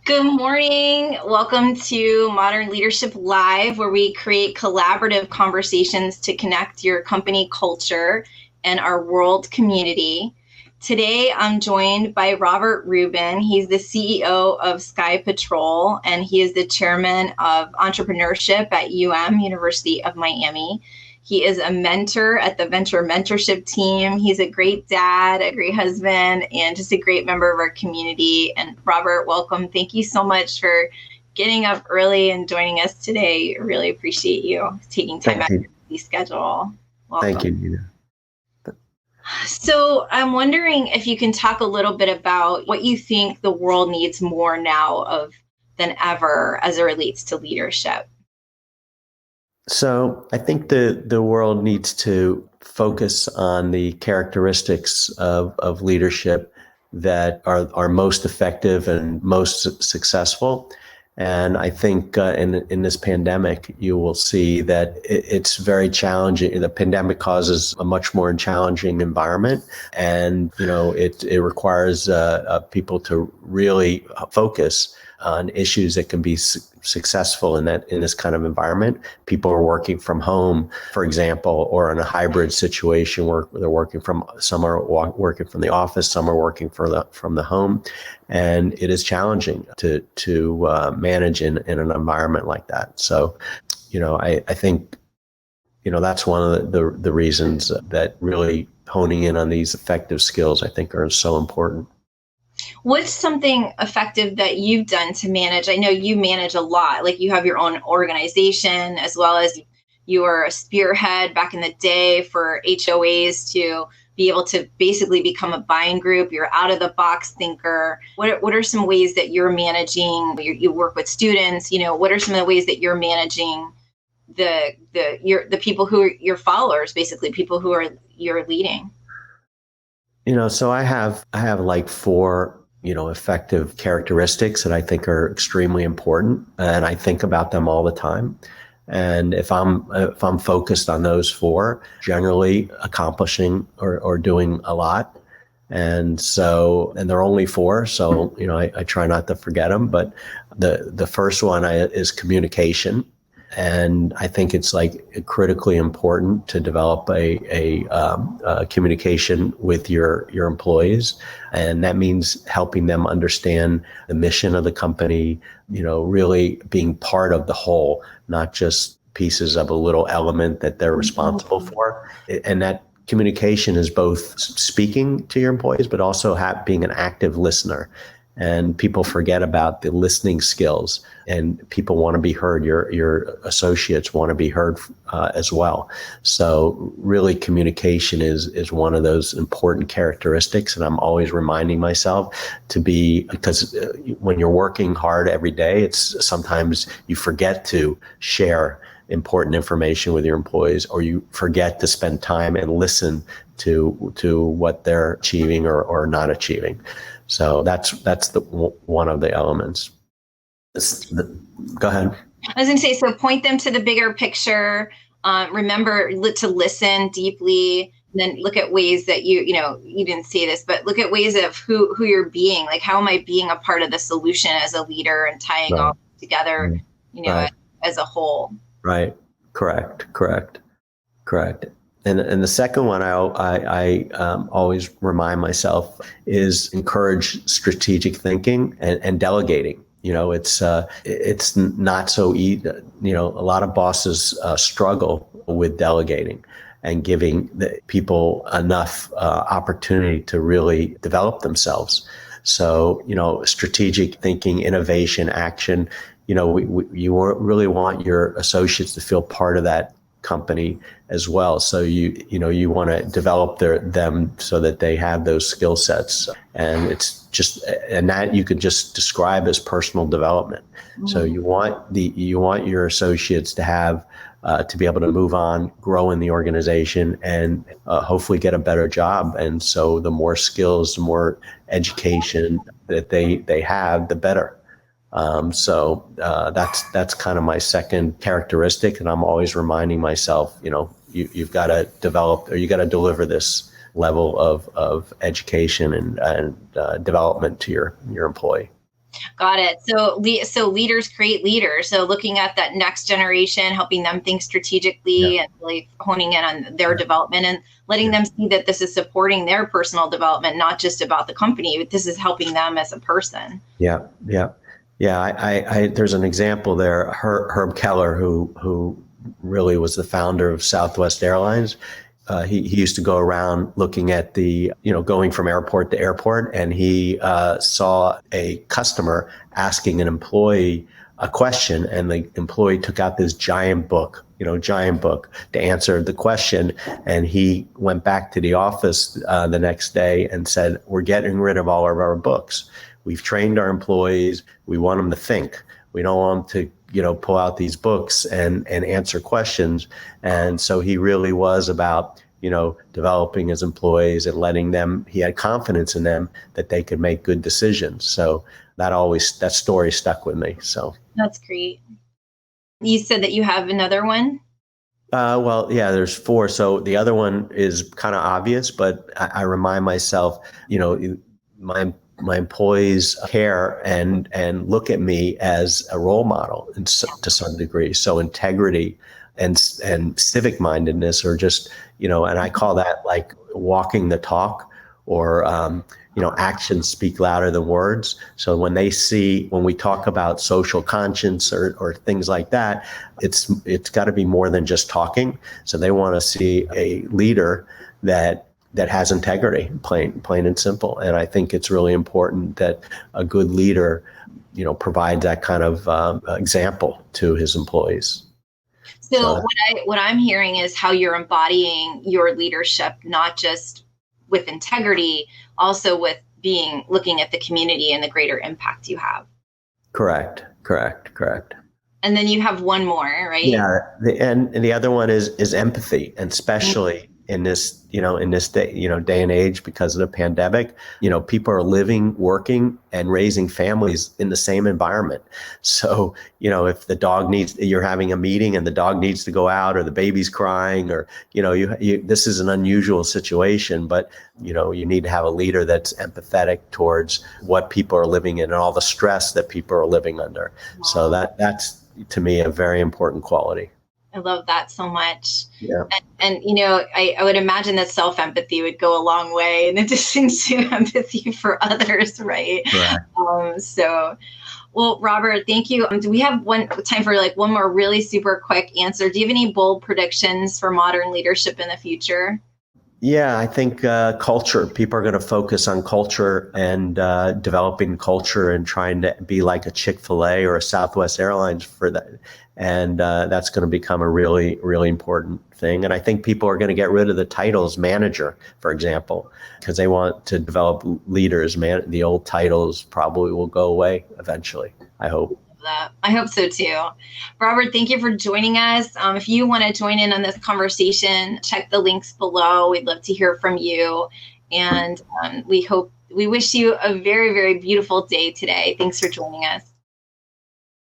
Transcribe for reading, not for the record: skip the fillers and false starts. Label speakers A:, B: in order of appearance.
A: Good morning. Welcome to Modern Leadership Live, where we create collaborative conversations to connect your company culture and our world community. Today, I'm joined by Robert Rubin. He's the CEO of Sky Patrol, and he is the chairman of entrepreneurship at University of Miami. He is a mentor at the Venture Mentorship team. He's a great dad, a great husband, and just a great member of our community. And Robert, welcome. Thank you so much for getting up early and joining us today. Really appreciate you taking time out of your busy schedule. Welcome.
B: Thank you, Nina.
A: So I'm wondering if you can talk a little bit about what you think the world needs more now than ever as it relates to leadership.
B: So I think the world needs to focus on the characteristics of leadership that are most effective and most successful. And I think in this pandemic, you will see that it's very challenging. The pandemic causes a much more challenging environment, and it requires people to really focus on issues that can be successful in this kind of environment. People are working from home, for example, or in a hybrid situation where they're working some are working from the office, some are working from the home, and it is challenging to manage in an environment like that. So, I think that's one of the reasons that really honing in on these effective skills, I think, are so important.
A: What's something effective that you've done to manage? I know you manage a lot, like you have your own organization, as well as you were a spearhead back in the day for HOAs to be able to basically become a buying group. You're out of the box thinker. What are some ways that you're managing? You work with students. What are some of the ways that you're managing the people who are your followers, basically people who you're leading?
B: So I have like four, effective characteristics that I think are extremely important, and I think about them all the time. And if I'm focused on those four, generally accomplishing or doing a lot. And they're only four, so I try not to forget them. But the first one is communication. And I think it's like critically important to develop a communication with your employees, and that means helping them understand the mission of the company. Really being part of the whole, not just pieces of a little element that they're responsible for. And that communication is both speaking to your employees, but also being an active listener. And people forget about the listening skills, and people want to be heard. Your associates want to be heard as well. So really, communication is one of those important characteristics. And I'm always reminding myself because when you're working hard every day, it's sometimes you forget to share important information with your employees, or you forget to spend time and listen to what they're achieving or not achieving. So that's one of the elements. Go ahead.
A: I was going to say, so point them to the bigger picture. Remember to listen deeply. And then look at ways that you didn't say this, but look at ways of who you're being. Like, how am I being a part of the solution as a leader and tying all together,
B: Right.
A: as a whole.
B: Right. Correct. And the second one I always remind myself is encourage strategic thinking and delegating. It's not so easy. A lot of bosses struggle with delegating and giving the people enough opportunity to really develop themselves. So, strategic thinking, innovation, action. You really want your associates to feel part of that company as well. So you want to develop them so that they have those skill sets, and that you could just describe as personal development. Mm-hmm. So you want your associates to have to be able to move on, grow in the organization, and hopefully get a better job. And so the more skills, the more education that they have, the better. So that's kind of my second characteristic, and I'm always reminding myself, you've got to develop, or you got to deliver this level of education and development to your employee.
A: Got it. So leaders create leaders. So looking at that next generation, helping them think
B: Yeah.
A: strategically and really honing in on their development and letting them see that this is supporting their personal development, not just about the company, but this is helping them as a person.
B: Yeah, yeah, yeah. There's an example there. Herb Keller, who really was the founder of Southwest Airlines. He used to go around looking at going from airport to airport, and he saw a customer asking an employee a question, and the employee took out this giant book to answer the question. And he went back to the office the next day and said, "We're getting rid of all of our books. We've trained our employees. We want them to think. We don't want them to, pull out these books and answer questions." And so he really was about, developing his employees and letting them, he had confidence in them that they could make good decisions. So that story stuck with me. So.
A: That's great. You said that you have another one?
B: Well, yeah, there's four. So the other one is kind of obvious, but I remind myself, my my employees care and look at me as a role model to some degree. So integrity and civic mindedness are just, and I call that like walking the talk, or actions speak louder than words. So when we talk about social conscience or things like that, it's got to be more than just talking. So they want to see a leader that has integrity, plain and simple. And I think it's really important that a good leader, provides that kind of example to his employees.
A: So what I'm hearing is how you're embodying your leadership, not just with integrity, also with looking at the community and the greater impact you have.
B: Correct.
A: And then you have one more, right?
B: Yeah, and the other one is empathy, and especially in this day and age, because of the pandemic, people are living, working, and raising families in the same environment. So if you're having a meeting and the dog needs to go out, or the baby's crying, or this is an unusual situation, but you need to have a leader that's empathetic towards what people are living in and all the stress that people are living under. Wow. So that's to me a very important quality.
A: I love that so much.
B: Yeah.
A: And I would imagine that self-empathy would go a long way in addition to empathy for others, right?
B: Right.
A: Well, Robert, thank you. Do we have time for like one more really super quick answer? Do you have any bold predictions for modern leadership in the future?
B: Yeah, I think culture. People are going to focus on culture and developing culture and trying to be like a Chick-fil-A or a Southwest Airlines for that. And that's going to become a really, really important thing. And I think people are going to get rid of the titles manager, for example, because they want to develop leaders. The old titles probably will go away eventually, I hope.
A: I hope so too. Robert, thank you for joining us. If you want to join in on this conversation, check the links below. We'd love to hear from you. And we wish you a very, very beautiful day today. Thanks for joining us.